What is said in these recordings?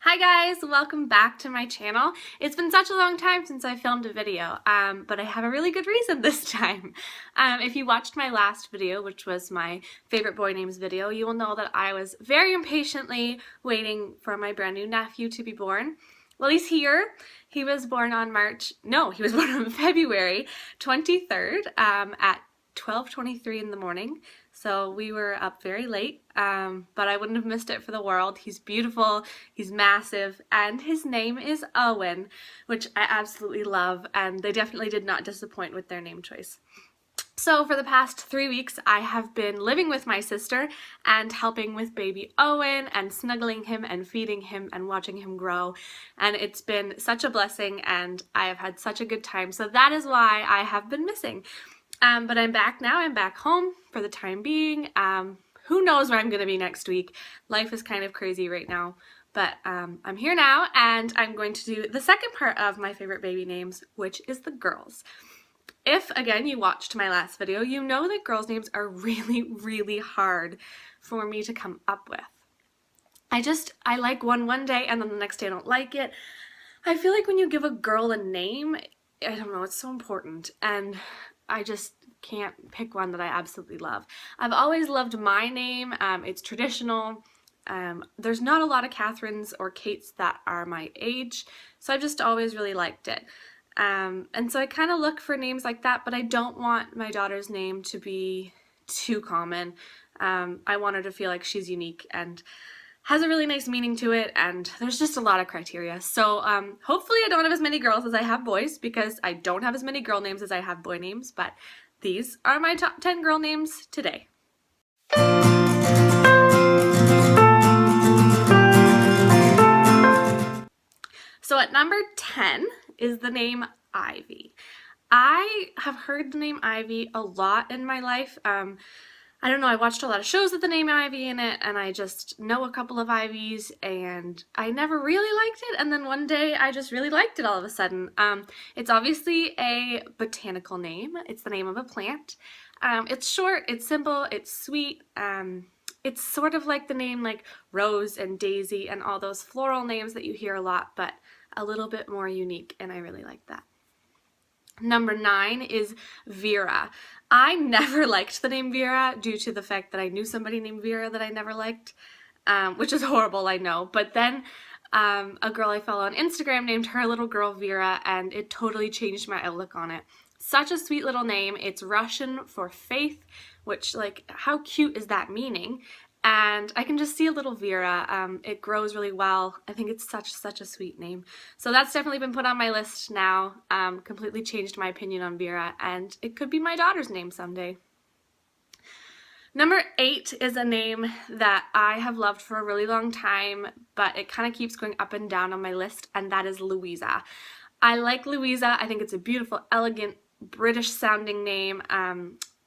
Hi guys, welcome back to my channel. It's been such a long time since I filmed a video, but I have a really good reason this time. If you watched my last video, which was my favorite boy names video, you will know that I was very impatiently waiting for my brand new nephew to be born. Well, he's here. He was born on he was born on February 23rd at 12:23 in the morning. So we were up very late, but I wouldn't have missed it for the world. He's beautiful, he's massive, and his name is Owen, which I absolutely love, and they definitely did not disappoint with their name choice. So for the past 3 weeks, I have been living with my sister and helping with baby Owen and snuggling him and feeding him and watching him grow. And it's been such a blessing and I have had such a good time. So that is why I have been missing. But I'm back now. I'm back home for the time being. Who knows where I'm going to be next week. Life is kind of crazy right now. But I'm here now and I'm going to do the second part of my favorite baby names, which is the girls. If, again, you watched my last video, you know that girls' names are really, really hard for me to come up with. I like one day and then the next day I don't like it. I feel like when you give a girl a name, I don't know, it's so important. And I just can't pick one that I absolutely love. I've always loved my name. It's traditional. There's not a lot of Catherines or Kates that are my age, so I've just always really liked it. And so I kind of look for names like that, but I don't want my daughter's name to be too common. I want her to feel like she's unique and has a really nice meaning to it, and there's just a lot of criteria. So hopefully I don't have as many girls as I have boys, because I don't have as many girl names as I have boy names, but these are my top 10 girl names today. So at number 10 is the name Ivy. I have heard the name Ivy a lot in my life. I don't know, I watched a lot of shows with the name Ivy in it, and I just know a couple of Ivies, and I never really liked it, and then one day I just really liked it all of a sudden. It's obviously a botanical name. It's the name of a plant. It's short, it's simple, it's sweet. It's sort of like the name like Rose and Daisy and all those floral names that you hear a lot, but a little bit more unique, and I really like that. Number 9 is Vera. I never liked the name Vera due to the fact that I knew somebody named Vera that I never liked, which is horrible, I know. But then a girl I follow on Instagram named her little girl Vera, and it totally changed my outlook on it. Such a sweet little name. It's Russian for faith, which, like, how cute is that meaning? And I can just see a little Vera. It grows really well. I think it's such a sweet name. So that's definitely been put on my list now. Completely changed my opinion on Vera, and it could be my daughter's name someday. Number 8 is a name that I have loved for a really long time, but it kind of keeps going up and down on my list, and that is Louisa. I like Louisa. I think it's a beautiful, elegant, British sounding name.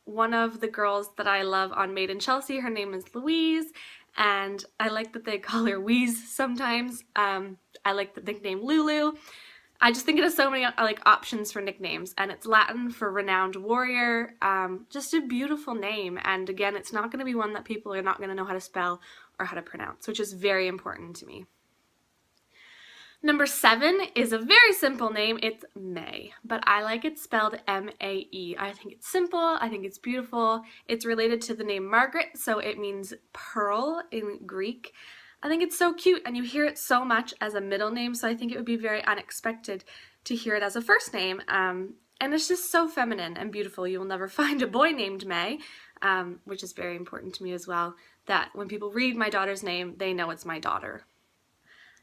One of the girls that I love on Made in Chelsea, her name is Louise, and I like that they call her Wheeze sometimes. I like the nickname Lulu. I just think it has so many like options for nicknames, and it's Latin for renowned warrior. Just a beautiful name, and again, it's not going to be one that people are not going to know how to spell or how to pronounce, which is very important to me. Number 7 is a very simple name. It's May, but I like it spelled M-A-E. I think it's simple. I think it's beautiful. It's related to the name Margaret, so it means pearl in Greek. I think it's so cute, and you hear it so much as a middle name, so I think it would be very unexpected to hear it as a first name. And it's just so feminine and beautiful. You will never find a boy named May, which is very important to me as well, that when people read my daughter's name, they know it's my daughter.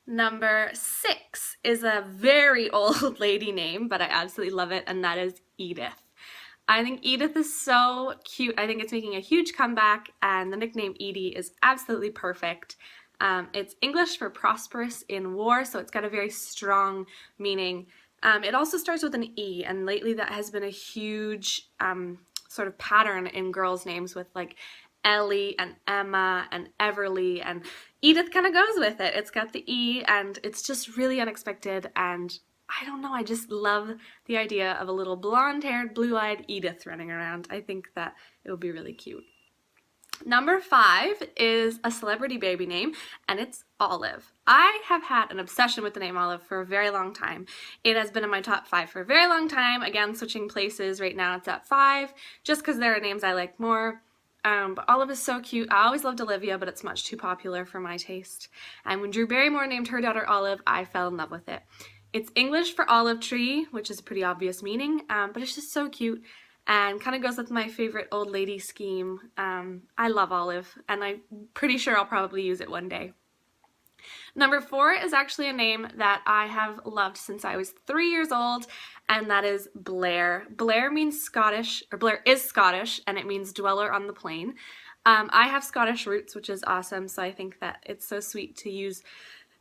Number 6 is a very old lady name, but I absolutely love it, and that is Edith. I think Edith is so cute. I think it's making a huge comeback, and the nickname Edie is absolutely perfect. It's English for prosperous in war, so it's got a very strong meaning. It also starts with an E, and lately that has been a huge sort of pattern in girls' names with like Ellie and Emma and Everly, and Edith kind of goes with it. It's got the E, and it's just really unexpected, and I don't know, I just love the idea of a little blonde-haired, blue-eyed Edith running around. I think that it would be really cute. Number 5 is a celebrity baby name, and it's Olive. I have had an obsession with the name Olive for a very long time. It has been in my top 5 for a very long time. Again, switching places. Right now it's at 5, just because there are names I like more. But Olive is so cute. I always loved Olivia, but it's much too popular for my taste. And when Drew Barrymore named her daughter Olive, I fell in love with it. It's English for olive tree, which is a pretty obvious meaning, but it's just so cute. And kind of goes with my favorite old lady scheme. I love Olive, and I'm pretty sure I'll probably use it one day. Number 4 is actually a name that I have loved since I was 3 years old, and that is Blair. Blair means Scottish, or Blair is Scottish, and it means dweller on the plain. I have Scottish roots, which is awesome, so I think that it's so sweet to use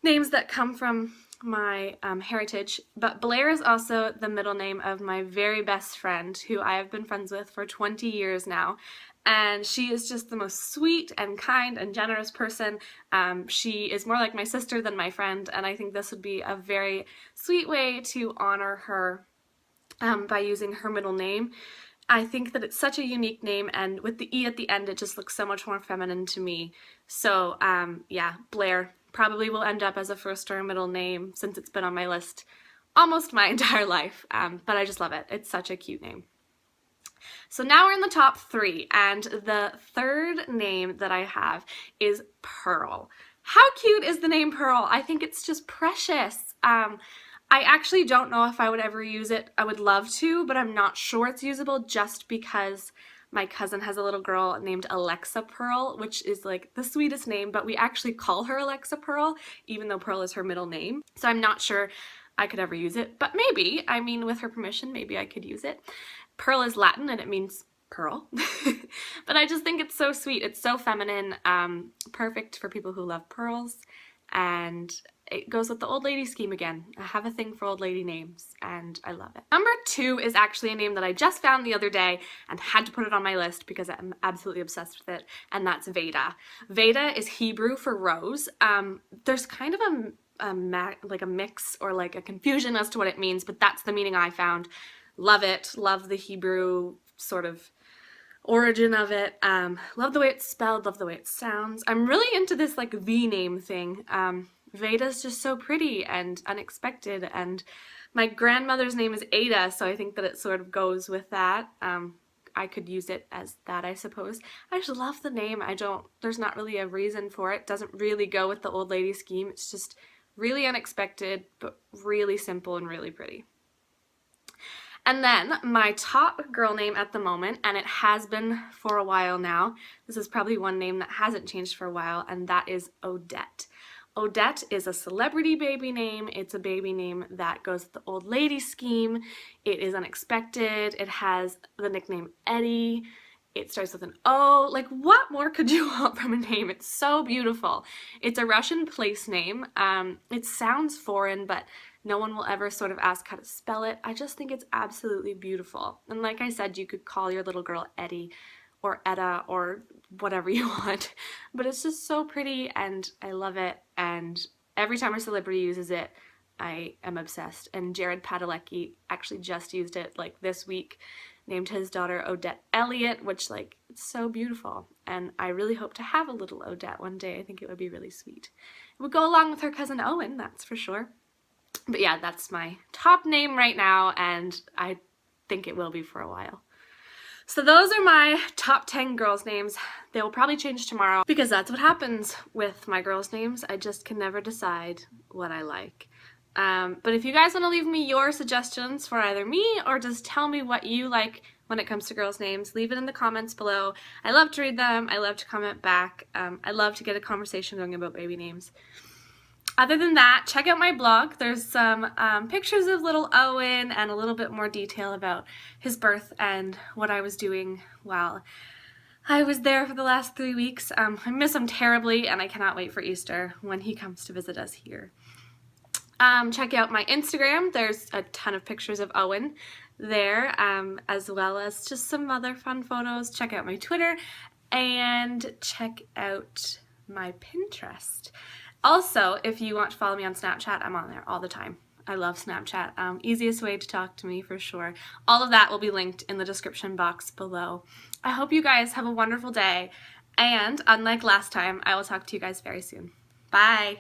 names that come from my heritage, but Blair is also the middle name of my very best friend, who I have been friends with for 20 years now, and she is just the most sweet and kind and generous person. She is more like my sister than my friend, and I think this would be a very sweet way to honor her by using her middle name. I think that it's such a unique name, and with the E at the end, it just looks so much more feminine to me. So yeah, Blair probably will end up as a first or middle name since it's been on my list almost my entire life, but I just love it. It's such a cute name. So now we're in the top 3, and the third name that I have is Pearl. How cute is the name Pearl? I think it's just precious. I actually don't know if I would ever use it. I would love to, but I'm not sure it's usable just because my cousin has a little girl named Alexa Pearl, which is like the sweetest name, but we actually call her Alexa Pearl, even though Pearl is her middle name. So I'm not sure I could ever use it, but maybe, I mean, with her permission, maybe I could use it. Pearl is Latin and it means pearl, but I just think it's so sweet. It's so feminine, perfect for people who love pearls, and it goes with the old lady scheme again. I have a thing for old lady names, and I love it. Number 2 is actually a name that I just found the other day and had to put it on my list because I'm absolutely obsessed with it, and that's Veda. Veda is Hebrew for rose. There's kind of like a mix or like a confusion as to what it means, but that's the meaning I found. Love it. Love the Hebrew sort of origin of it. Love the way it's spelled, love the way it sounds. I'm really into this like V name thing. Veda's just so pretty and unexpected, and my grandmother's name is Ada, so I think that it sort of goes with that. I could use it as that, I suppose. I just love the name. There's not really a reason for it. It doesn't really go with the old lady scheme. It's just really unexpected, but really simple and really pretty. And then my top girl name at the moment, and it has been for a while now, this is probably one name that hasn't changed for a while, and that is Odette. Odette is a celebrity baby name. It's a baby name that goes with the old lady scheme. It is unexpected. It has the nickname Eddie. It starts with an O. Like, what more could you want from a name? It's so beautiful. It's a Russian place name. It sounds foreign, but no one will ever sort of ask how to spell it. I just think it's absolutely beautiful. And like I said, you could call your little girl Eddie or Etta or whatever you want, but it's just so pretty and I love it, and every time a celebrity uses it, I am obsessed. And Jared Padalecki actually just used it like this week, named his daughter Odette Elliott, which like, it's so beautiful, and I really hope to have a little Odette one day. I think it would be really sweet. It would go along with her cousin Owen, that's for sure. But yeah, that's my top name right now, and I think it will be for a while. So those are my top 10 girls' names. They will probably change tomorrow because that's what happens with my girls' names. I just can never decide what I like. But if you guys want to leave me your suggestions for either me or just tell me what you like when it comes to girls' names, leave it in the comments below. I love to read them. I love to comment back. I love to get a conversation going about baby names. Other than that, check out my blog. There's some pictures of little Owen and a little bit more detail about his birth and what I was doing while I was there for the last 3 weeks. I miss him terribly, and I cannot wait for Easter when he comes to visit us here. Check out my Instagram. There's a ton of pictures of Owen there, as well as just some other fun photos. Check out my Twitter, and check out my Pinterest. Also, if you want to follow me on Snapchat, I'm on there all the time. I love Snapchat. Easiest way to talk to me for sure. All of that will be linked in the description box below. I hope you guys have a wonderful day, And unlike last time, I will talk to you guys very soon. Bye!